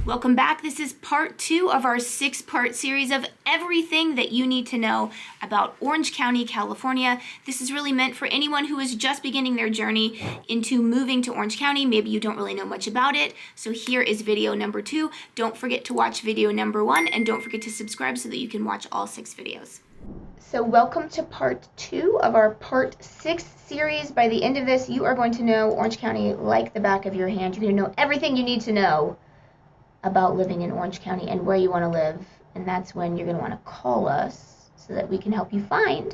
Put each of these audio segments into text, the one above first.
Welcome back. This is part 2 of our 6-part series of everything that you need to know about Orange County, California. This is really meant for anyone who is just beginning their journey into moving to Orange County. Maybe you don't really know much about it. So here is video number 2. Don't forget to watch video number 1, and don't forget to subscribe so that you can watch all 6 videos. So welcome to part 2 of our part 6 series. By the end of this, you are going to know Orange County like the back of your hand. You're going to know everything you need to know about living in Orange County and where you want to live. And that's when you're going to want to call us so that we can help you find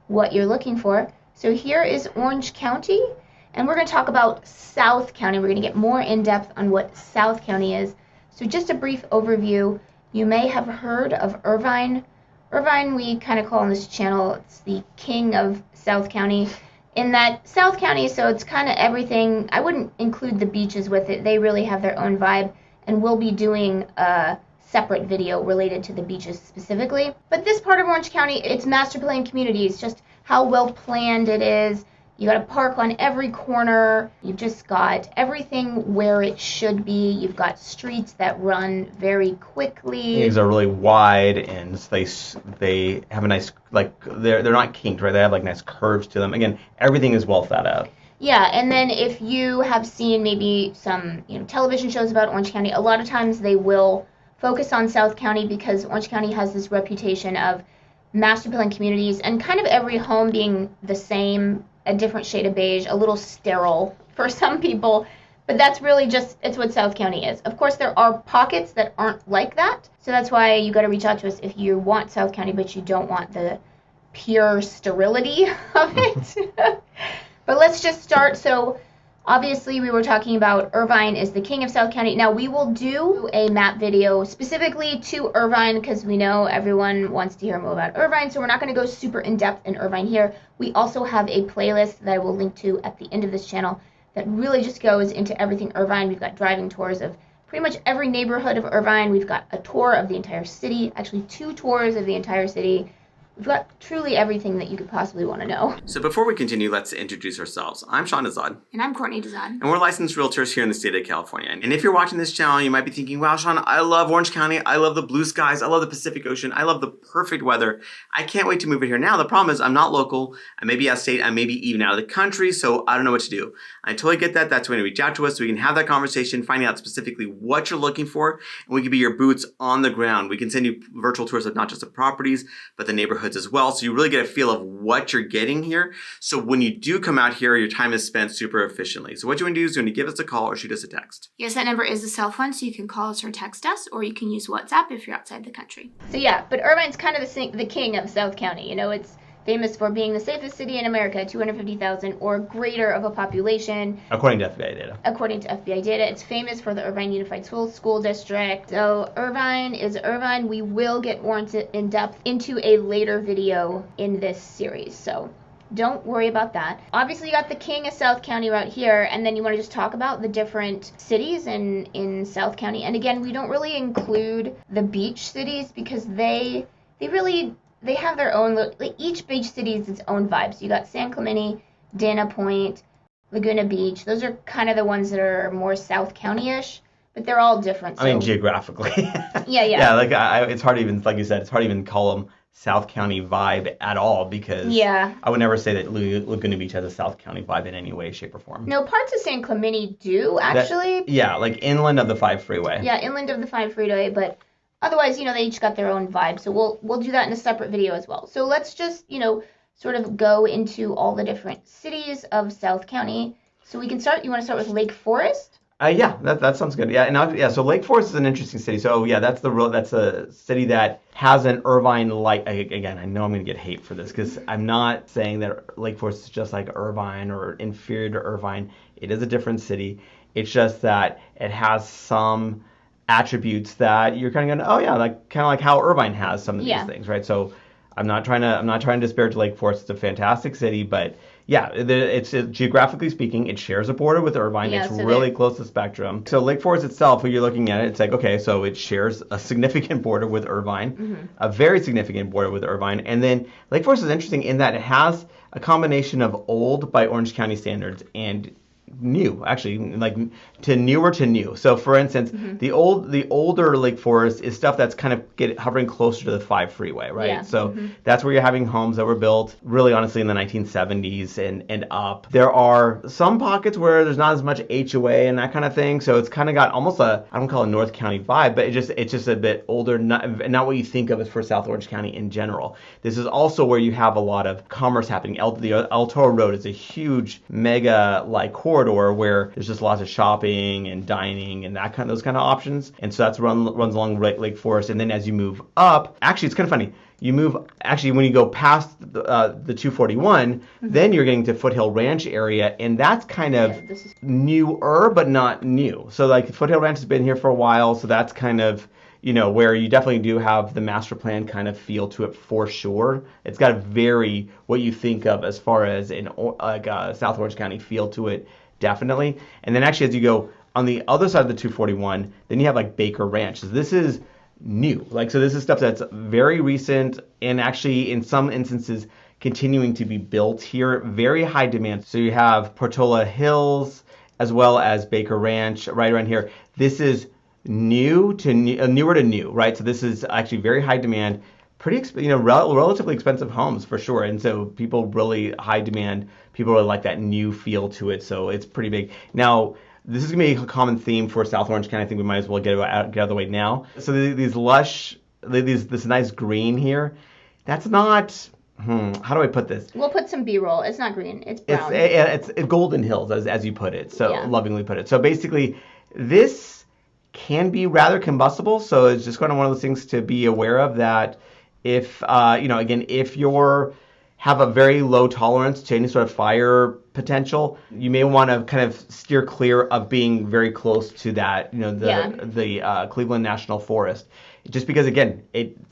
what you're looking for. So here is Orange County, and we're going to talk about South County. We're going to get more in depth on what South County is. So just a brief overview. You may have heard of Irvine. Irvine, we kind of call on this channel, it's the king of South County. In that South County, so it's kind of everything. I wouldn't include the beaches with it. They really have their own vibe, and we'll be doing a separate video related to the beaches specifically. But this part of Orange County, it's master planned communities, just how well planned it is. You got a park on every corner. You've just got everything where it should be. You've got streets that run very quickly. These are really wide, and they have a nice, like, they're not kinked, right? They have like nice curves to them. Again, everything is well thought out. Yeah, and then if you have seen maybe some television shows about Orange County, a lot of times they will focus on South County because Orange County has this reputation of master plan communities and kind of every home being the same, a different shade of beige, a little sterile for some people, but that's really just, it's what South County is. Of course, there are pockets that aren't like that, so that's why you got to reach out to us if you want South County, but you don't want the pure sterility of it. But let's just start. So obviously we were talking about Irvine is the king of South County. Now we will do a map video specifically to Irvine because we know everyone wants to hear more about Irvine, so we're not going to go super in-depth in Irvine here. We also have a playlist that I will link to at the end of this channel that really just goes into everything Irvine. We've got driving tours of pretty much every neighborhood of Irvine. We've got a tour of the entire city, actually 2 tours of the entire city. We've got truly everything that you could possibly want to know. So before we continue, let's introduce ourselves. I'm Sean Azad. And I'm Courtney Dezad. And we're licensed realtors here in the state of California. And if you're watching this channel, you might be thinking, wow, Sean, I love Orange County. I love the blue skies. I love the Pacific Ocean. I love the perfect weather. I can't wait to move it here. Now, the problem is I'm not local. I may be out of state. I may be even out of the country. So I don't know what to do. I totally get that. That's when you reach out to us so we can have that conversation, finding out specifically what you're looking for. And we can be your boots on the ground. We can send you virtual tours of not just the properties, but the neighborhoods as well. So you really get a feel of what you're getting here. So when you do come out here, your time is spent super efficiently. So what you want to do is you want to give us a call or shoot us a text. Yes, that number is a cell phone, so you can call us or text us, or you can use WhatsApp if you're outside the country. So yeah, but Irvine's kind of the king of South County. It's famous for being the safest city in America, 250,000 or greater of a population. According to FBI data. According to FBI data. It's famous for the Irvine Unified School District. So Irvine is Irvine. We will get more in depth into a later video in this series. So don't worry about that. Obviously, you got the king of South County right here, and then you want to just talk about the different cities in South County. And again, we don't really include the beach cities because they have their own, like each beach city is its own vibe. So you got San Clemente, Dana Point, Laguna Beach. Those are kind of the ones that are more South County-ish, but they're all different. So. I mean, geographically. Yeah. Yeah, like it's hard to even, like you said, it's hard to even call them South County vibe at all because I would never say that Laguna Beach has a South County vibe in any way, shape, or form. No, parts of San Clemente do, actually. Like inland of the 5 freeway. Yeah, inland of the 5 freeway, but otherwise, they each got their own vibe. So we'll do that in a separate video as well. So let's just, sort of go into all the different cities of South County. So we can start. You want to start with Lake Forest? Yeah, that sounds good. Yeah, so Lake Forest is an interesting city. So yeah, that's a city that has an Irvine like. Again, I know I'm going to get hate for this because I'm not saying that Lake Forest is just like Irvine or inferior to Irvine. It is a different city. It's just that it has some attributes that you're kind of going, oh yeah, like kind of like how Irvine has some of these things, right? So I'm not trying to disparage Lake Forest. It's a fantastic city, but yeah, it's geographically speaking, it shares a border with Irvine. It's really close to the spectrum. So Lake Forest itself, when you're looking at it, it's like, okay, so it shares a significant border with Irvine, a very significant border with Irvine. And then Lake Forest is interesting in that it has a combination of old by Orange County standards and new, actually, like to newer to new. So for instance, the older Lake Forest is stuff that's kind of hovering closer to the 5 freeway, right? Yeah. So that's where you're having homes that were built really honestly in the 1970s and up. There are some pockets where there's not as much HOA and that kind of thing. So it's kind of got almost I don't call it a North County vibe, but it's just a bit older, not what you think of as for South Orange County in general. This is also where you have a lot of commerce happening. The El Toro Road is a huge mega like corridor where there's just lots of shopping and dining and those kind of options. And so that's runs along Lake Forest. And then as you move up, actually it's kind of funny. When you go past the 241, then you're getting to Foothill Ranch area, and that's kind of newer but not new. So like Foothill Ranch has been here for a while, so that's kind of where you definitely do have the master plan kind of feel to it for sure. It's got a very what you think of as far as in South Orange County feel to it, definitely. And then actually as you go on the other side of the 241, then you have like Baker Ranch. So this is new. So this is stuff that's very recent and actually in some instances continuing to be built here. Very high demand. So you have Portola Hills as well as Baker Ranch right around here. This is newer to new, right? So this is actually very high demand, relatively expensive homes for sure. And so people really high demand. People really like that new feel to it. So it's pretty big. Now, this is going to be a common theme for South Orange County. I think we might as well get out of the way now. So these lush, this nice green here, that's not, how do I put this? We'll put some B-roll. It's not green. It's brown. It's Golden Hills, as you put it. So lovingly put it. So basically, this can be rather combustible. So it's just kind of one of those things to be aware of that if, if you're have a very low tolerance to any sort of fire potential, you may want to kind of steer clear of being very close to that, the Cleveland National Forest. Just because, again,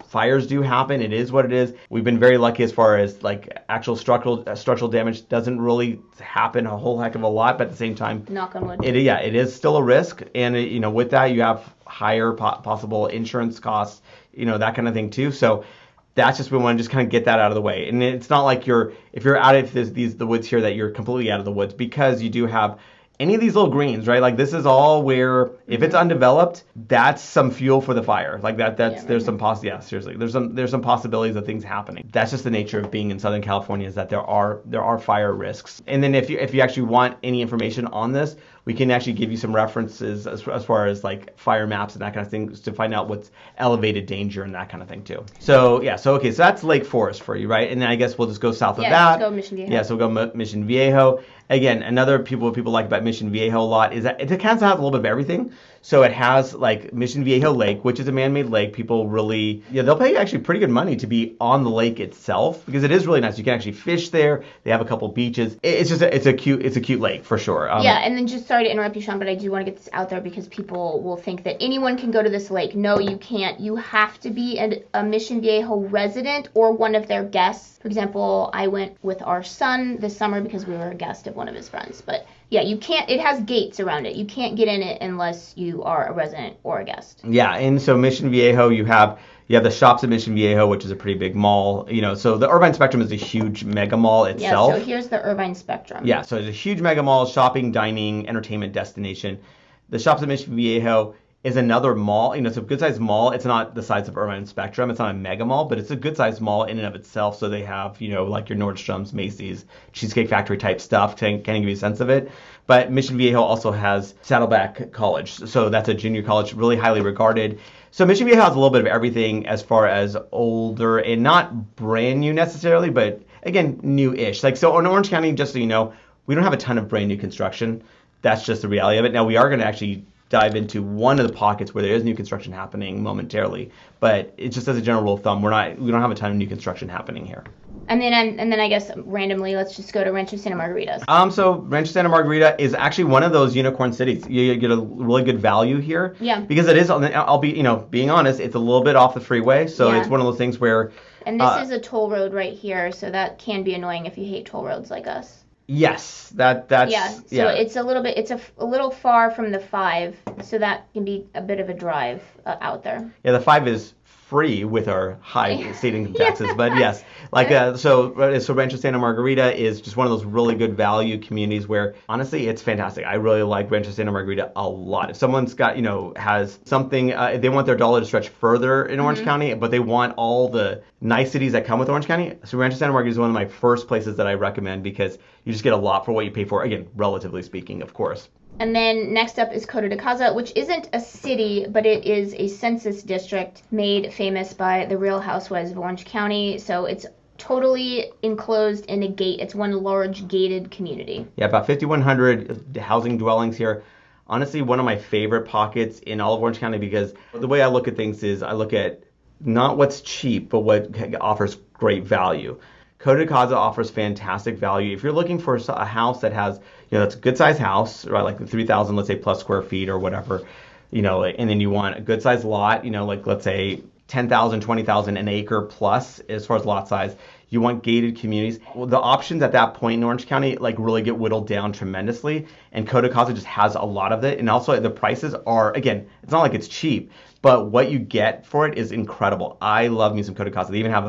fires do happen. It is what it is. We've been very lucky as far as like actual structural damage doesn't really happen a whole heck of a lot, but at the same time, knock on wood. It is still a risk, and with that you have higher possible insurance costs, that kind of thing too. So that's just, we want to just kind of get that out of the way. And it's not like if you're out of the woods here that you're completely out of the woods, because you do have any of these little greens, right? Like this is all where if it's undeveloped, that's some fuel for the fire. Like there's some seriously. There's some possibilities of things happening. That's just the nature of being in Southern California, is that there are fire risks. And then if you actually want any information on this, we can actually give you some references as far as like fire maps and that kind of thing to find out what's elevated danger and that kind of thing too. So that's Lake Forest for you, right? And then I guess we'll just go south of that. Let's go Mission Viejo. Yeah, so we'll go Mission Viejo. Again, what people like about Mission Viejo a lot is that it kind of has a little bit of everything. So it has like Mission Viejo Lake, which is a man-made lake. People really, they'll pay actually pretty good money to be on the lake itself, because it is really nice. You can actually fish there. They have a couple beaches. It's a cute lake for sure. And then just sorry to interrupt you, Sean, but I do want to get this out there because people will think that anyone can go to this lake. No, you can't. You have to be a Mission Viejo resident or one of their guests. For example, I went with our son this summer because we were a guest of one of his friends. But yeah, you can't. It has gates around it. You can't get in it unless you are a resident or a guest. Yeah, and so Mission Viejo, you have the shops at Mission Viejo, which is a pretty big mall. So the Irvine Spectrum is a huge mega mall itself. Yeah, so here's the Irvine Spectrum. Yeah, so it's a huge mega mall, shopping, dining, entertainment destination. The shops at Mission Viejo is another mall. It's a good-sized mall. It's not the size of Irvine Spectrum. It's not a mega mall, but it's a good-sized mall in and of itself. So they have, like your Nordstrom's, Macy's, Cheesecake Factory type stuff to kind of give you a sense of it. But Mission Viejo also has Saddleback College. So that's a junior college, really highly regarded. So Mission Viejo has a little bit of everything as far as older and not brand new necessarily, but again, new-ish. So in Orange County, just so you know, we don't have a ton of brand new construction. That's just the reality of it. Now we are going to actually dive into one of the pockets where there is new construction happening momentarily, but it's just as a general rule of thumb, we don't have a ton of new construction happening here. And then I guess randomly, let's just go to Rancho Santa Margarita. So Rancho Santa Margarita is actually one of those unicorn cities. You get a really good value here. Yeah. Because it is, I'll be, being honest, it's a little bit off the freeway, so it's one of those things where. And this is a toll road right here, so that can be annoying if you hate toll roads like us. Yes, that's it's a little bit, it's a little far from the 5, so that can be a bit of a drive out there. Yeah, the 5 is free with our high state income taxes. But yes, so Rancho Santa Margarita is just one of those really good value communities where honestly it's fantastic. I really like Rancho Santa Margarita a lot. If someone's got has something, they want their dollar to stretch further in Orange County, but they want all the niceties that come with Orange County, so Rancho Santa Margarita is one of my first places that I recommend because you just get a lot for what you pay for. Again, relatively speaking, of course. And then next up is Coto de Caza, which isn't a city, but it is a census district made famous by the Real Housewives of Orange County. So it's totally enclosed in a gate. It's one large gated community. Yeah, about 5,100 housing dwellings here. Honestly, one of my favorite pockets in all of Orange County because the way I look at things is I look at not what's cheap, but what offers great value. Coto de Caza offers fantastic value. If you're looking for a house that has, that's a good size house, right? Like 3,000, let's say, plus square feet or whatever, and then you want a good size lot, like let's say 10,000, 20,000, an acre plus as far as lot size. You want gated communities. Well, the options at that point in Orange County really get whittled down tremendously, and Coto de Caza just has a lot of it. And also the prices are, again, it's not like it's cheap, but what you get for it is incredible. I love me some Coto de Caza. They even have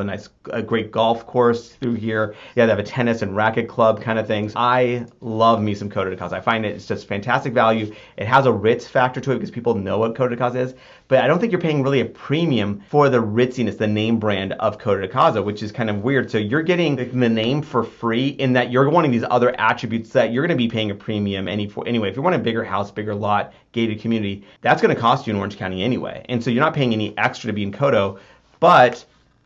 a great golf course through here. Yeah, they have a tennis and racket club kind of things. I love me some Coto de Caza. I find it's just fantastic value. It has a Ritz factor to it because people know what Coto de Caza is, but I don't think you're paying really a premium for the ritziness, the name brand of Coto de Caza, which is kind of weird. So you're getting the name for free in that you're wanting these other attributes that you're going to be paying a premium anyway. If you want a bigger house, bigger lot, gated community, that's going to cost you in Orange County anyway. And so you're not paying any extra to be in Coto, but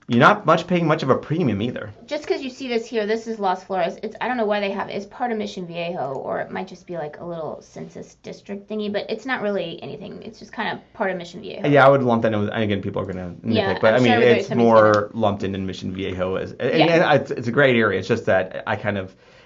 you're not paying much of a premium either. Just because you see this here, this is Las Flores. I don't know why they have it. It's part of Mission Viejo, or it might just be like a little census district thingy, but it's not really anything. It's just kind of part of Mission Viejo. Yeah, I would lump that in with, and again, people are going to nitpick, but sure it's more lumped in Mission Viejo. And it's a great area. It's just that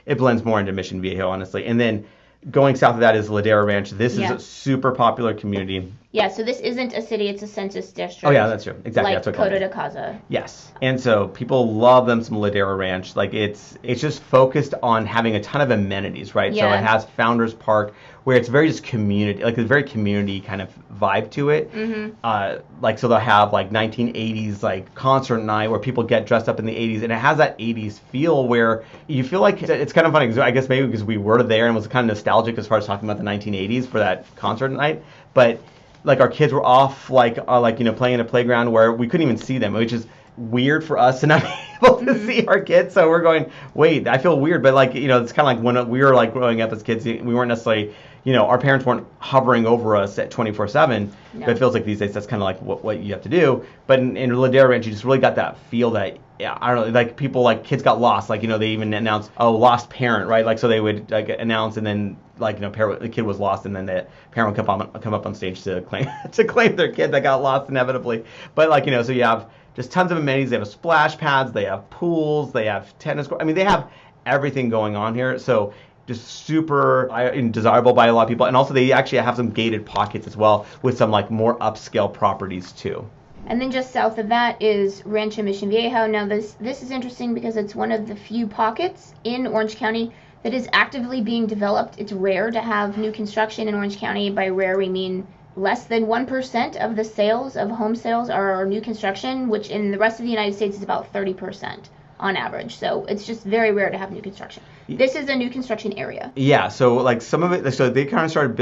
it blends more into Mission Viejo, honestly. And then going south of that is Laguna Ranch. This is a super popular community. Yeah, so this isn't a city, it's a census district. Oh yeah, that's true. Exactly. Like that's Coto de Caza. Yes. And so people love them some Ladera Ranch. Like it's just focused on having a ton of amenities, right? Yeah. So it has Founders Park where it's very just community, like a very community kind of vibe to it. Mm-hmm. So they'll have like 1980s like concert night where people get dressed up in the 80s, and it has that 80s feel where you feel like it's kind of funny. I guess maybe because we were there and was kind of nostalgic as far as talking about the 1980s for that concert night, but like our kids were off playing in a playground where we couldn't even see them, which is weird for us to not be able to see our kids. So we're going, wait, I feel weird, but it's kind of like when we were like growing up as kids, we weren't necessarily, our parents weren't hovering over us at 24/7. No. But it feels like these days that's kind of like what you have to do. But in Ladera Ranch, you just really got that feel that, I don't know, like people, like kids got lost. Like, they even announced, lost parent, right? Like, so they would like announce, and then the kid was lost, and then the parent would come up on stage to claim their kid that got lost inevitably. But so you have just tons of amenities. They have splash pads, they have pools, they have tennis courts. I mean, they have everything going on here. So just super desirable by a lot of people. And also they actually have some gated pockets as well with some like more upscale properties too. And then just south of that is Rancho Mission Viejo. Now this is interesting because it's one of the few pockets in Orange County that is actively being developed. It's rare to have new construction in Orange County. By rare, we mean less than 1% of the sales of home sales are new construction, which in the rest of the United States is about 30% on average. So it's just very rare to have new construction. This is a new construction area. Yeah, so like some of it, so they kind of started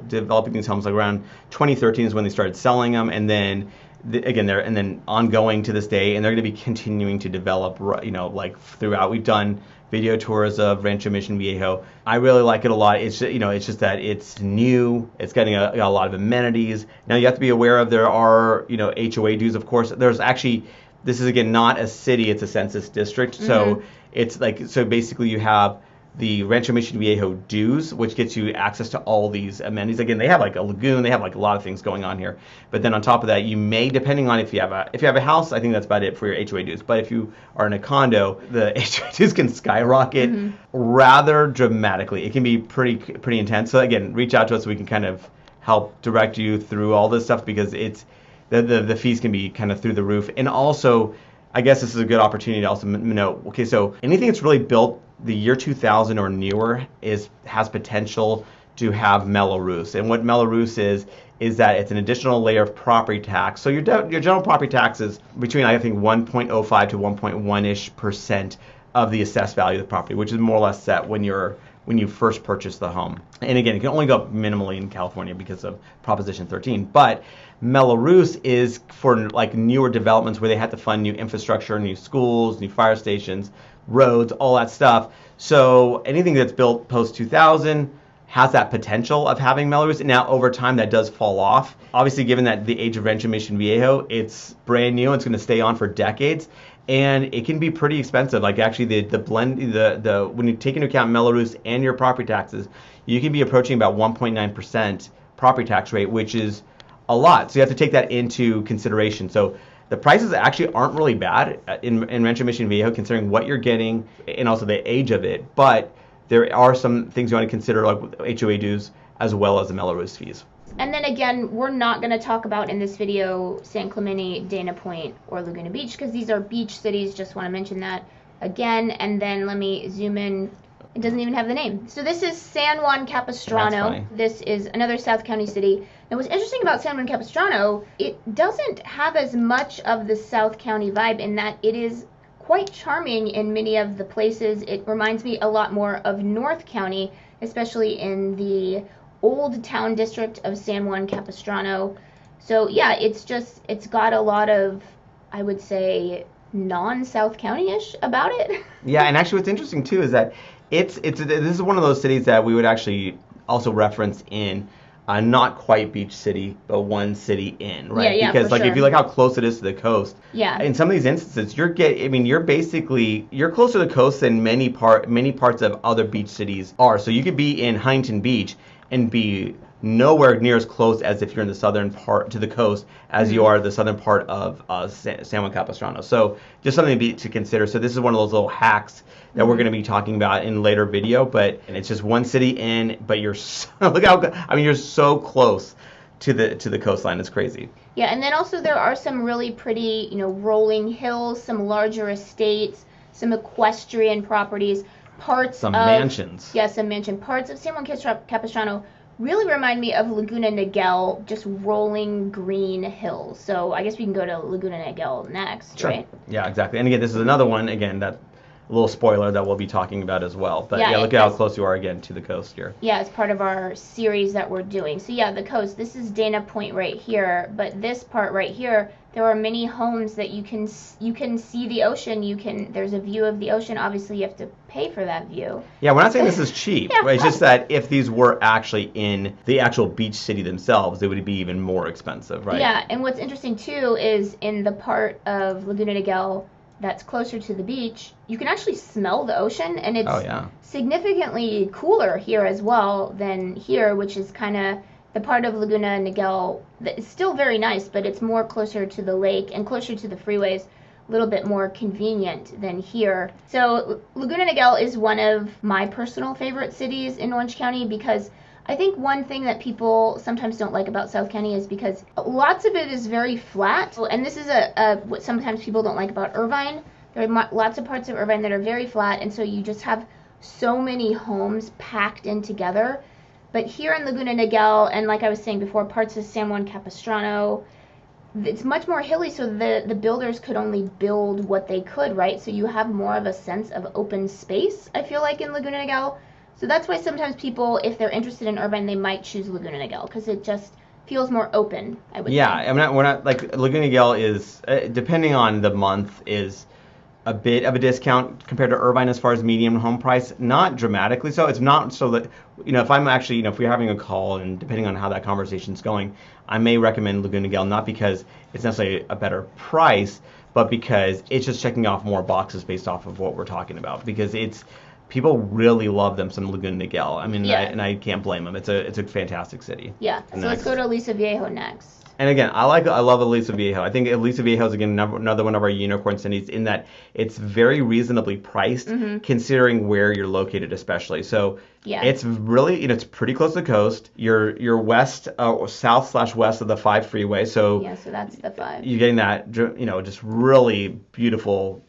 developing these homes like around 2013 is when they started selling them, and then then ongoing to this day, and they're going to be continuing to develop, throughout. We've done video tours of Rancho Mission Viejo. I really like it a lot. It's just that it's new. It's getting a lot of amenities. Now you have to be aware of there are HOA dues, of course. There's actually, this is again not a city, it's a census district. So it's so basically you have the Rancho Mission Viejo dues, which gets you access to all these amenities. Again, they have like a lagoon, they have like a lot of things going on here. But then on top of that, you may, depending on if you have a house, I think that's about it for your HOA dues. But if you are in a condo, the HOA dues can skyrocket rather dramatically. It can be pretty intense. So again, reach out to us so we can kind of help direct you through all this stuff, because it's the fees can be kind of through the roof. And also, I guess this is a good opportunity to also note, okay, so anything that's really built the year 2000 or newer has potential to have mellow roofs. And what mellow roofs is is that it's an additional layer of property tax. So your general property tax is between, I think, 1.05 to 1.1-ish% of the assessed value of the property, which is more or less set when you first purchase the home. And again, it can only go up minimally in California because of Proposition 13. But Mello-Roos is for like newer developments where they have to fund new infrastructure, new schools, new fire stations, roads, all that stuff. So anything that's built post 2000 has that potential of having Mello-Roos. Now, over time, that does fall off. Obviously, given that the age of Rancho Mission Viejo, it's brand new. It's going to stay on for decades. And it can be pretty expensive. Like actually, the blend, when you take into account Mello-Roos and your property taxes, you can be approaching about 1.9% property tax rate, which is a lot. So you have to take that into consideration. So the prices actually aren't really bad in Rancho Mission Viejo, considering what you're getting and also the age of it. But there are some things you want to consider, like HOA dues as well as the Mello-Roos fees. And then again, we're not going to talk about in this video San Clemente, Dana Point, or Laguna Beach because these are beach cities. Just want to mention that again. And then let me zoom in. It doesn't even have the name. So this is San Juan Capistrano. This is another South County city. And what's interesting about San Juan Capistrano, it doesn't have as much of the South County vibe in that it is quite charming in many of the places. It reminds me a lot more of North County, especially in the old town district of San Juan Capistrano. So yeah, it's got a lot of, I would say, non-South County-ish about it. Yeah, and actually what's interesting too is that this is one of those cities that we would actually also reference in not quite beach city, but one city in, right? Yeah, because for if you look how close it is to the coast, yeah. In some of these instances, you're closer to the coast than many parts of other beach cities are. So you could be in Huntington Beach and be nowhere near as close as if you're in the southern part to the coast as you are the southern part of San Juan Capistrano. So just something to consider. So this is one of those little hacks that we're going to be talking about in later video, and it's just one city in, but you're you're so close to the coastline. It's crazy. Yeah, and then also there are some really pretty, rolling hills, some larger estates, some equestrian properties, some mansions. Yeah, some mansion. Parts of San Juan Capistrano really remind me of Laguna Niguel, just rolling green hills. So I guess we can go to Laguna Niguel next, sure. Right? Yeah, exactly. And again, this is another one, that a little spoiler that we'll be talking about as well. But yeah, look at how close you are again to the coast here. Yeah, it's part of our series that we're doing. So yeah, the coast, this is Dana Point right here, but this part right here, there are many homes that you can see the ocean. There's a view of the ocean. Obviously, you have to pay for that view. Yeah, we're not saying this is cheap. Yeah. Right? It's just that if these were actually in the actual beach city themselves, they would be even more expensive, right? Yeah, and what's interesting too is in the part of Laguna Niguel that's closer to the beach, you can actually smell the ocean, and it's significantly cooler here as well than here, which is kind of the part of Laguna Niguel that is still very nice, but it's more closer to the lake and closer to the freeways, a little bit more convenient than here. So Laguna Niguel is one of my personal favorite cities in Orange County because I think one thing that people sometimes don't like about South County is because lots of it is very flat. And this is what sometimes people don't like about Irvine. There are lots of parts of Irvine that are very flat, and so you just have so many homes packed in together. But here in Laguna Niguel, and like I was saying before, parts of San Juan Capistrano, it's much more hilly, so the builders could only build what they could, right? So you have more of a sense of open space, I feel like, in Laguna Niguel. So that's why sometimes people, if they're interested in Irvine, they might choose Laguna Niguel because it just feels more open, I would say. Yeah, we're not like Laguna Niguel is, depending on the month, is a bit of a discount compared to Irvine as far as median home price. Not dramatically so. It's not so that, if I'm actually, if we're having a call and depending on how that conversation's going, I may recommend Laguna Niguel, not because it's necessarily a better price, but because it's just checking off more boxes based off of what we're talking about. Because people really love them some Laguna Niguel. I can't blame them. It's a fantastic city. Yeah. So let's go to Aliso Viejo next. And again, I love Aliso Viejo. I think Aliso Viejo is again another one of our unicorn cities in that it's very reasonably priced considering where you're located, especially. So it's really it's pretty close to the coast. You're west or south/west of the 5 freeway. So so that's the 5. You're getting that just really beautiful,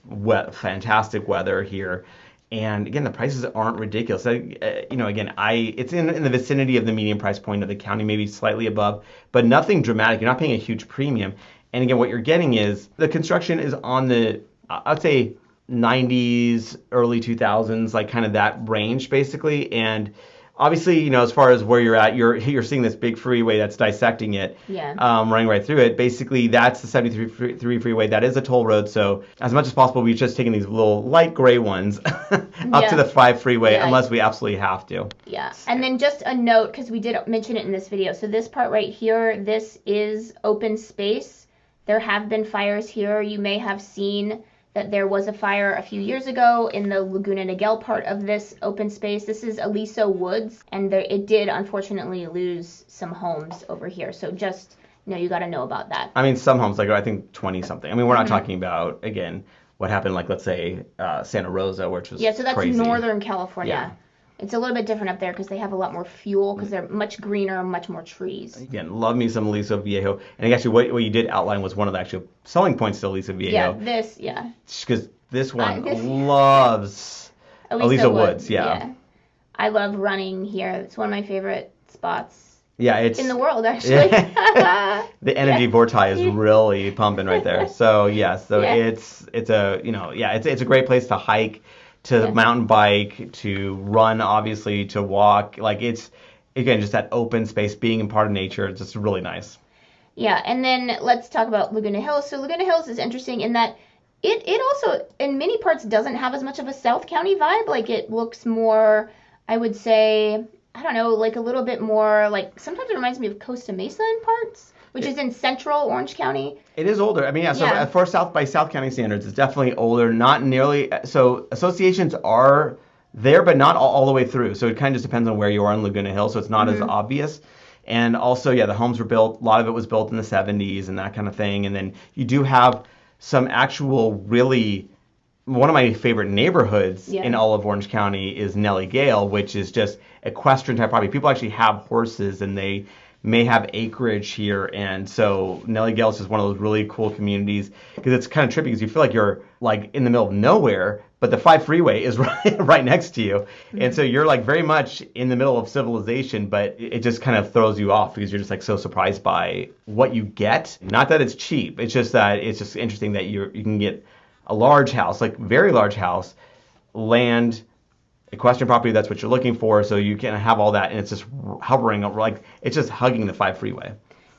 fantastic weather here. And again, the prices aren't ridiculous. So, again, it's in the vicinity of the median price point of the county, maybe slightly above, but nothing dramatic. You're not paying a huge premium. And again, what you're getting is the construction is on the, I'd say, 90s, early 2000s, like kind of that range basically. And obviously, as far as where you're at, you're seeing this big freeway that's dissecting it, running right through it. Basically, that's the 73 freeway. That is a toll road. So as much as possible, we've just taken these little light gray ones up to the 5 freeway, unless we absolutely have to. Yeah. And then just a note, because we did mention it in this video. So this part right here, this is open space. There have been fires here. You may have seen that there was a fire a few years ago in the Laguna Niguel part of this open space. This is Aliso Woods, and it did unfortunately lose some homes over here. So just, you got to know about that. I mean, some homes, like I think 20 something. I mean, we're not talking about, again, what happened, like let's say Santa Rosa, which was so that's crazy. Northern California. Yeah. It's a little bit different up there because they have a lot more fuel because they're much greener, much more trees. Again, love me some Aliso Viejo. And actually, what you did outline was one of the actual selling points to Aliso Viejo. Because this one loves Aliso Woods. Yeah. I love running here. It's one of my favorite spots. Yeah, it's in the world, actually. The energy vortex is really pumping right there. So it's a great place to hike, to mountain bike, to run, obviously, to walk. Like it's, again, just that open space, being in part of nature. It's just really nice. Yeah, and then let's talk about Laguna Hills. So Laguna Hills is interesting in that it also, in many parts, doesn't have as much of a South County vibe. Like it looks more, I would say, I don't know, like a little bit more, like sometimes it reminds me of Costa Mesa in parts, which is in central Orange County. It is older. I mean, so for South County standards, it's definitely older. Not nearly. So associations are there, but not all the way through. So it kind of just depends on where you are in Laguna Hills. So it's not as obvious. And also, the homes were built. A lot of it was built in the 70s and that kind of thing. And then you do have some actual really. One of my favorite neighborhoods in all of Orange County is Nellie Gale, which is just equestrian type property. People actually have horses and they may have acreage here, and so Nellie Gale is just one of those really cool communities because it's kind of trippy because you feel like you're like in the middle of nowhere, but the 5 freeway is right next to you, and so you're like very much in the middle of civilization, but it just kind of throws you off because you're just like so surprised by what you get. Not that it's cheap, it's just that it's just interesting that you can get a large house, like very large house, land, equestrian property, that's what you're looking for, so you can have all that, and it's just hovering, like it's just hugging the 5 freeway.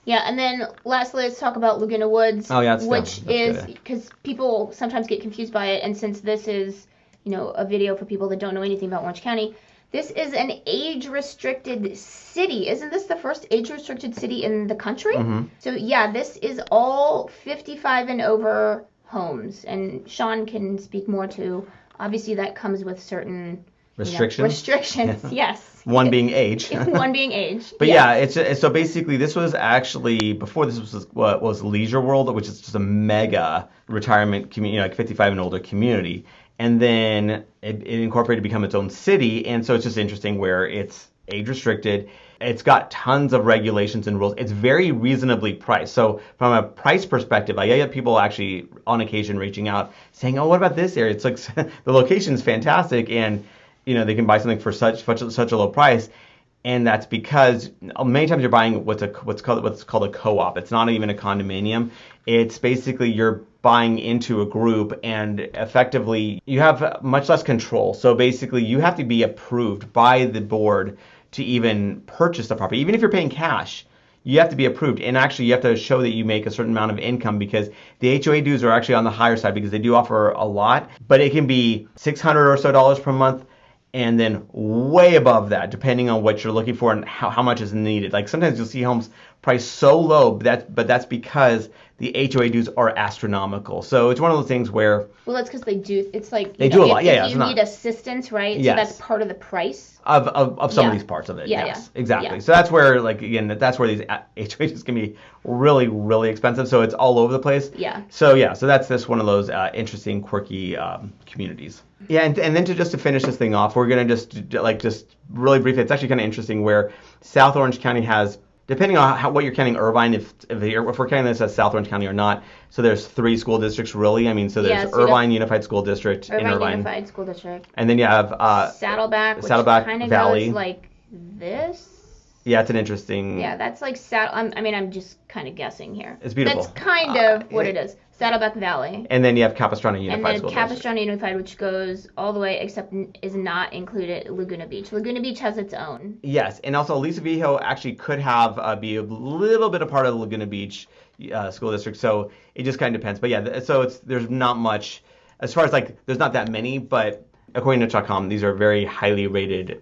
Yeah, and then lastly, let's talk about Laguna Woods, which is, because people sometimes get confused by it, and since this is, a video for people that don't know anything about Orange County, this is an age-restricted city. Isn't this the first age-restricted city in the country? Mm-hmm. So this is all 55 and over homes, and Sean can speak more to, obviously that comes with certain restrictions, yes. One being age. One being age. But it's so basically this was actually, before this was what was Leisure World, which is just a mega retirement community, like 55 and older community. And then it incorporated to become its own city. And so it's just interesting where it's age restricted. It's got tons of regulations and rules. It's very reasonably priced. So from a price perspective, I get people actually on occasion reaching out saying, "Oh, what about this area? It's like the location's fantastic, and they can buy something for such a low price." And that's because many times you're buying what's called a co-op. It's not even a condominium. It's basically you're buying into a group, and effectively you have much less control. So basically you have to be approved by the board to even purchase the property. Even if you're paying cash, you have to be approved. And actually you have to show that you make a certain amount of income, because the HOA dues are actually on the higher side because they do offer a lot, but it can be $600 or so per month. And then way above that, depending on what you're looking for and how much is needed. Like sometimes you'll see homes priced so low, but that's because the HOA dues are astronomical. So it's one of those things where... Well, that's because they do. It's like... They do a lot, if you need assistance, right? Yes. So that's part of the price. Of some of these parts of it, yes. Exactly. Yeah. So that's where, like, again, that's where these HOAs can be really, really expensive. So it's all over the place. Yeah. So that's just one of those interesting, quirky communities. Yeah, and then to finish this thing off, we're going to just really briefly, it's actually kind of interesting where South Orange County has depending on what you're counting Irvine, if we're counting this as South Orange County or not. So there's 3 school districts really. I mean, so there's Irvine Unified School District in Irvine. Unified School District. And then you have Saddleback, which kind of Valley. goes like this. Yeah, it's an interesting. Yeah, that's like I'm just kind of guessing here. It's beautiful. That's kind of what it is. Saddleback Valley. And then you have Capistrano Unified And then School Capistrano Unified, which goes all the way, except is not included Laguna Beach. Laguna Beach has its own. Yes, and also Aliso Viejo actually could have be a little bit a part of the Laguna Beach school district. So it just kind of depends. But yeah, so there's not much as far as like there's not that many, but according to Niche.com, these are very highly rated,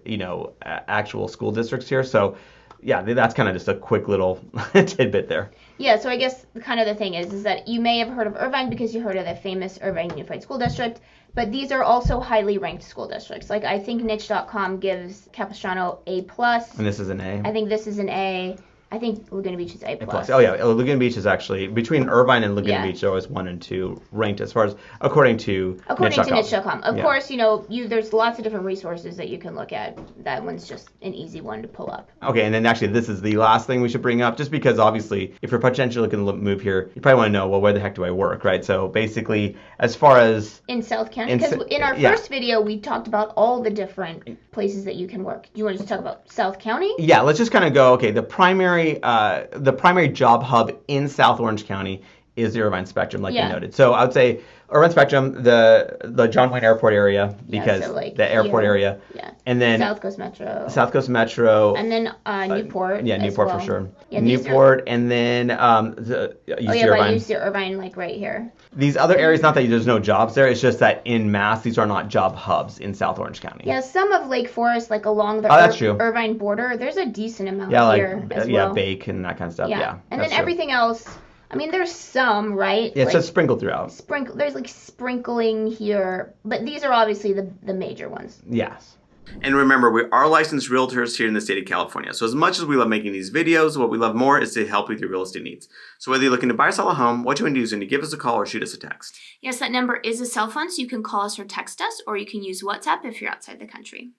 actual school districts here. So yeah, that's kind of just a quick little tidbit there. Yeah, so I guess kind of the thing is that you may have heard of Irvine because you heard of the famous Irvine Unified School District, but these are also highly ranked school districts. Like I think Niche.com gives Capistrano A+. And this is an A. I think this is an A. I think Laguna Beach is A+. Oh yeah, Laguna Beach is actually between Irvine and Laguna Beach. They're always 1 and 2 ranked as far as according to Niche.com. Of course, there's lots of different resources that you can look at. That one's just an easy one to pull up. Okay, and then actually this is the last thing we should bring up, just because obviously if you're potentially looking to move here, you probably want to know, well, where the heck do I work, right? So basically, as far as in South County, because in our first video we talked about all the different places that you can work. Do you want to just talk about South County? Yeah, let's just kind of go. Okay, the primary job hub in South Orange County is the Irvine Spectrum, like you noted. So I would say Irvine Spectrum, the John Wayne Airport area, because the airport area. Yeah. And then South Coast Metro. And then Newport. Yeah, Newport for sure. Yeah, Newport, and then Irvine. You see Irvine like right here. These other areas, not that there's no jobs there, it's just that in mass, these are not job hubs in South Orange County. Yeah, some of Lake Forest, like along the that's true. Irvine border, there's a decent amount here as well. Yeah, Bake and that kind of stuff. Yeah. And then everything else. I mean, there's some, right? Yeah, it's just sprinkled throughout. There's like sprinkling here, but these are obviously the major ones. Yes. And remember, we are licensed realtors here in the state of California. So as much as we love making these videos, what we love more is to help with your real estate needs. So whether you're looking to buy or sell a home, what you want to do is give us a call or shoot us a text. Yes, that number is a cell phone, so you can call us or text us, or you can use WhatsApp if you're outside the country.